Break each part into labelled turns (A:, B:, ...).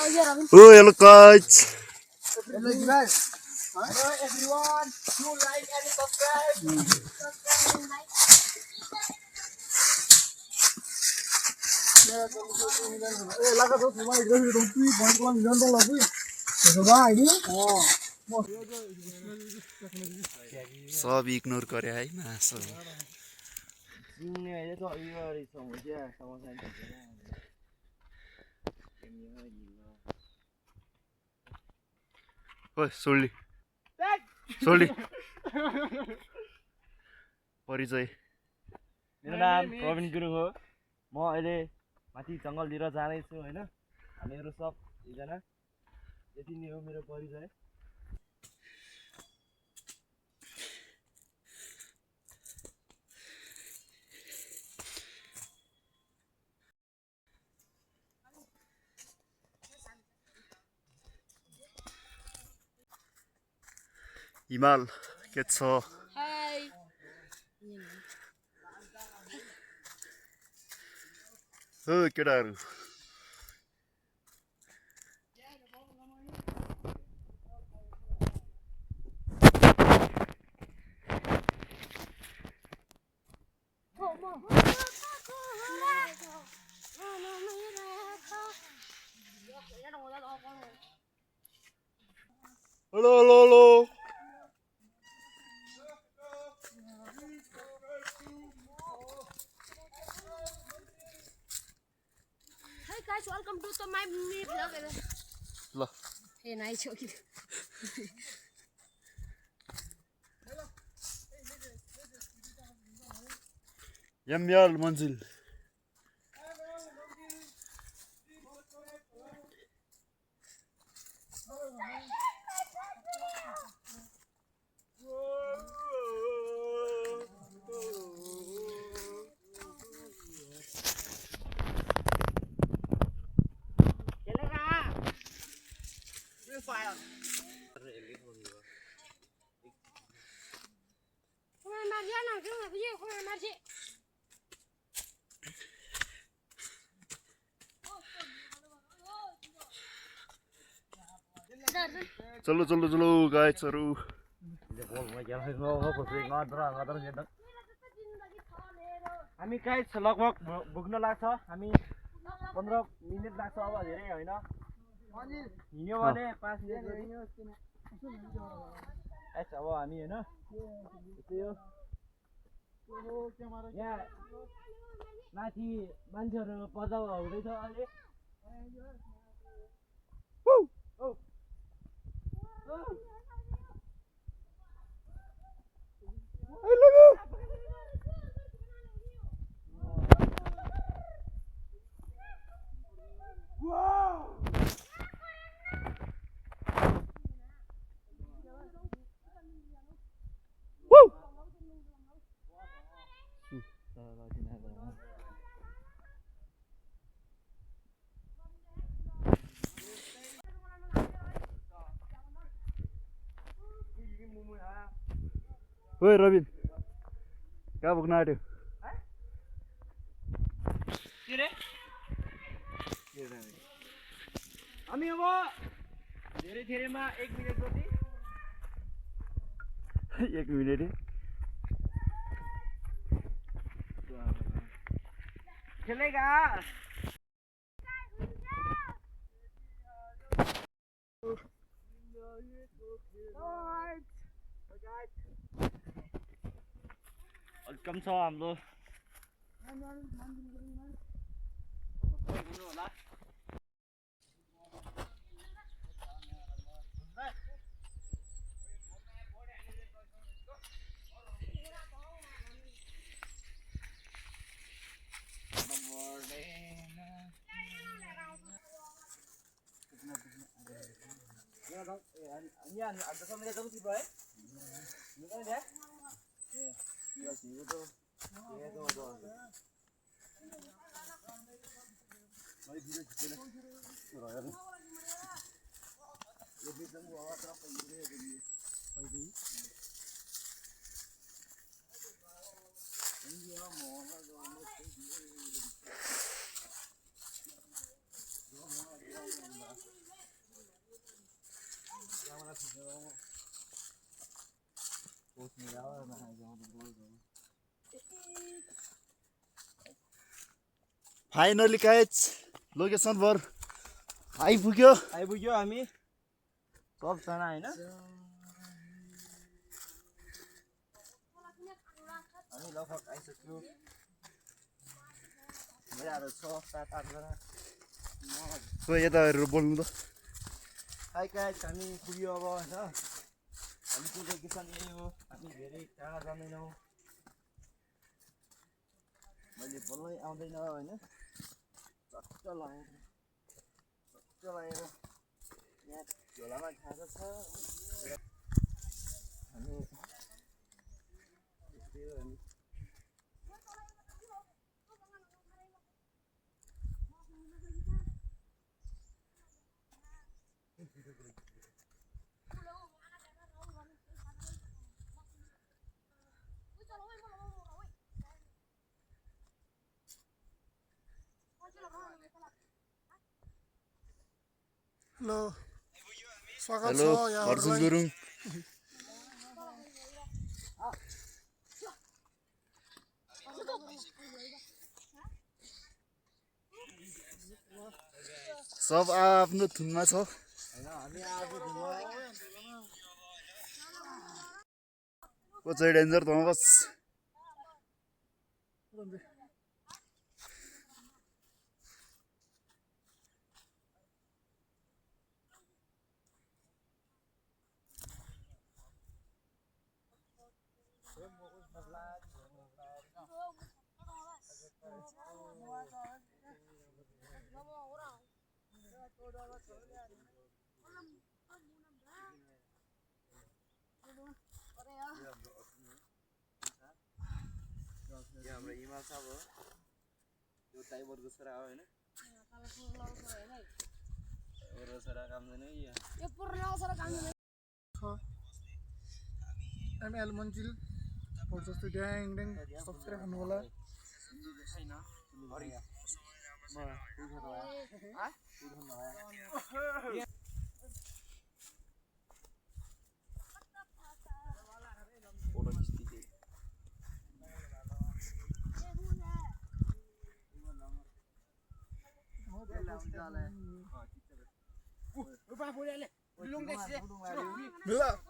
A: Oh, hello guys.
B: Hello guys. Hello everyone. You like and subscribe.
A: Sub ignore करे है मासु ओइ सोल्डी सोल्डी परिचय
C: मेरो नाम प्रवीण गुरुङ हो। म अहिले माथि जङ्गलतिर जाँदैछु होइन। हामीहरू सब एकजना यति नै हो मेरो परिचय।
A: हिमाल के छ
D: हाय
A: हो केटाहरु hello hello hello
D: Hey guys, welcome to my mini vlog.
A: ल
D: Hey, nice joking.
A: यमयाल मन्जिल चलो चलो चलो गाइसहरु
C: हामी गाइस लगभग भुक्न लाग्छ। हामी 15 मिनेट लाग्छ, अब धेरै होइन। हिँड्यो भने 5 मिनेट अब हामी होइन त्यही हो। यहाँ माथि मान्छेहरू पजाउ हुँदैछ अहिले।
A: ओइ रबिन कहाँ पुग्न आँट्यो
C: हामी अब धेरै धेरैमा 1 मिनेट जति
A: 1 मिनेट
C: खेलेगा। वेलकम छ हाम्रो
A: फाइनली गाइज लोकेसन भर आइपुग्यो।
C: आइपुग्यो हामी सबजना होइन हामी लगभग आइसक्यो मेरो 6-7-8जना
A: खोइ यता हेरेर बोल्नु त।
C: हाई गाइस हामी पुग्यो अब होइन हामीको लोकेसन यही हो हामी धेरै टाढा जाँदैनौँ मैले बोल्नै आउँदैन होइन चट्ट लागेर यहाँ झोलामा खाजा छ हामी यस्तै हो हामी
B: हेलो स्वागत
A: हेलो
B: छ
A: अर्जुन
B: यहाँहरूलाई।
A: गुरुङ। सब आफ्नो धुनमा छ। कोचै डेन्जर त बस।
C: यो हाम्रो हिमाल साहब हो यो टाइबरको छोरा हो होइन छोरा काम छैन
B: ML मन्जिल जस्तै ड्याङ ड्याङ सब्सक्राइब गर्नु होला।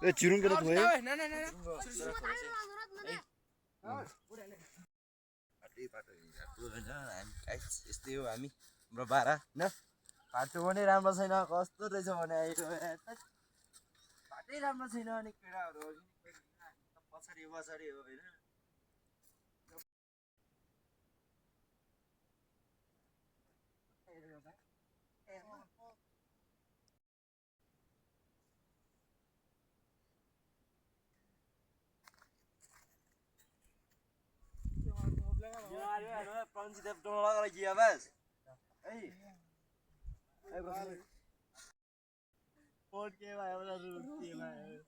A: ए चिरुङ किन भयो?
C: यस्तै हो हामी हाम्रो भाडा होइन बाटो पनि राम्रो छैन कस्तो रहेछ भने बाटै राम्रो छैन अनि केटाहरू पछाडि हो होइन Panggilan tolong lagi ya Mas. Hei. Phone के भाइ होला रुके भाइ.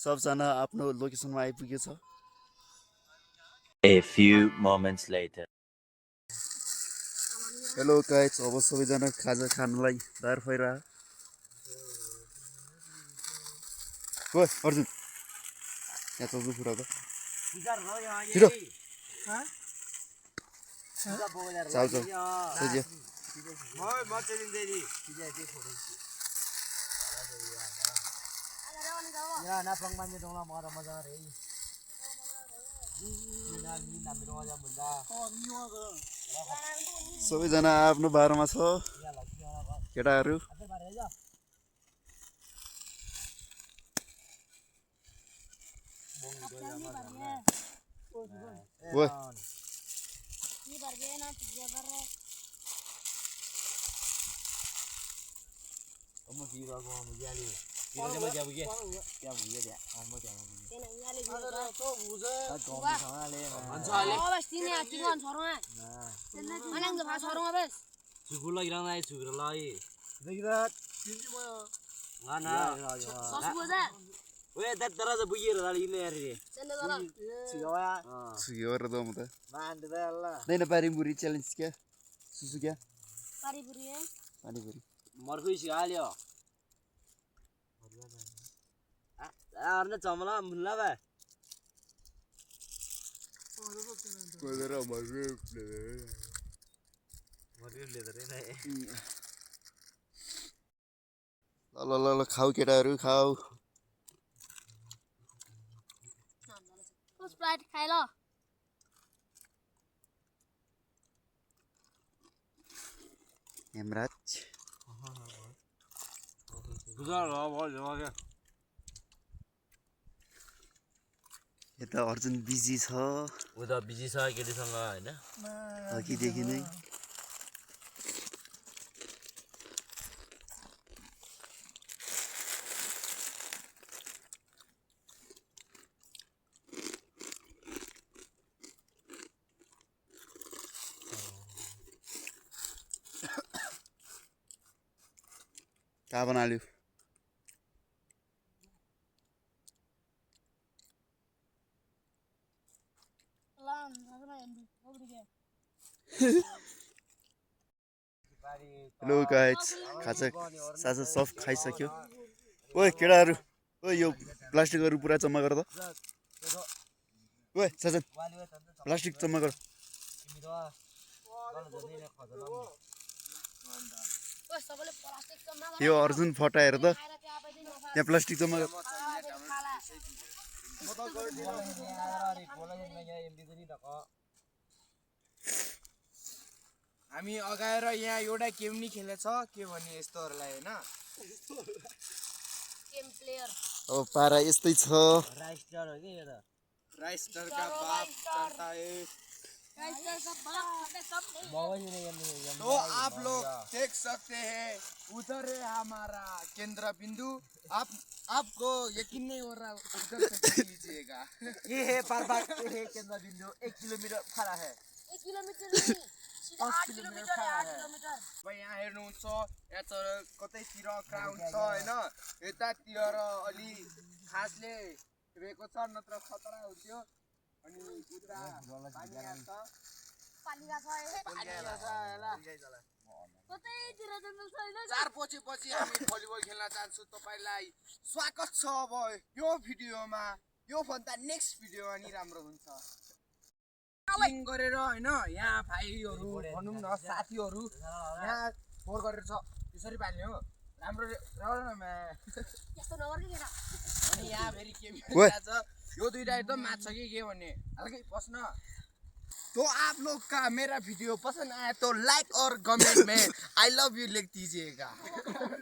A: सबजना आफ्नो लोकेसनमा आइपुगेछ।
E: A few moments later.
A: Hello guys अब सबैजना खाजा खानलाई तयार भइरह। ओ अर्जुन यहाँ चल्नु फुटा त छिटो चाउ चाउ सजियो
C: Ya na pangmanya dong lah mga Ramadan rin.
A: सबैजना आफ्नो बारमा छ केटाहरू। ओ
C: Kamu kira aku mau jadi. Kira dia mau jadi. Dia mau jadi. Kamu jangan. Sugulah irang naik sugulah lagi. Lihat. Mana? Weh, dah terasa bujir kali ini hari. Siapa?
A: सुगियो र दम त
C: Mana dah lah.
A: नैन पारिम बुरी challenge क्या सुसु क्या
D: पारी बुरी है
A: पानीपुरी
C: मर्खु सिहाल्यो अर्ने चमला मुल्ला बा
A: ल ल ल खाऊ केटाहरू खाऊ
D: स्प्राइट खाइ ल
A: हेमराज यता अर्जुन बिजी छ
C: उता बिजी छ केटीसँग होइन
A: अघिदेखि नै का बना लियो हेलो गाइस खाजा साजा सब खाइसक्यो ओए केटाहरू ओए यो प्लास्टिकहरू पुरा जम्मा गर त ओए साजन प्लास्टिक जम्मा गर यो अर्जुन फटाएर त यहाँ प्लास्टिक जम्मा गर
B: हामी अगाएर यहाँ एउटा गेम नि खेलेछ के भन्ने यस्तोहरूलाई होइन
D: गेम प्लेयर
A: अब पारा यस्तै छ
C: राइस स्टार हो कि यो त
B: राइस्टर का बाप चढ़ता है तो आप लोग देख सकते हैं उधर है हमारा केंद्र बिंदु आपको यकीन नहीं हो रहा उधर से देख लीजिएगा
C: ये है पारबाग ये है केन्द्र बिन्दु 1 किलोमिटर खडा है
D: 1 किलोमिटर नहीं सीधा 8 किलोमिटर है 8 किलोमिटर
B: अब यहाँ हेर्नुहुन्छ यहाँ त कतैतिर क्राउड छ हैन यतातिर अलि खासले रहेको छ नत्र खतरा हुन्थ्यो अनि उता पानी आछ
D: पालिका छ कतैतिर जङ्गल छैन
B: 4 बजेपछि हामी भलिबल खेल्न जान्छौँ तपाईलाई स्वागत छ अब यो भिडियोमा यो भन्दा नेक्स्ट भिडियो अनि राम्रो हुन्छ क्लिन गरेर हैन यहाँ भाइहरु भनौं न साथीहरु यहाँ फोर गरेर छ त्यसरी पाल्ने हो राम्रो राम्रो
D: यस्तो नगर के केटा
B: अनि यहाँ फेरि के भइरहेछ यो दुईटा एकदम माछ कि के भन्ने हल्कै पस्न तो आप लोग का मेरा वीडियो पसंद आया तो लाइक और कमेंट में आई लव यू लिख दीजिएगा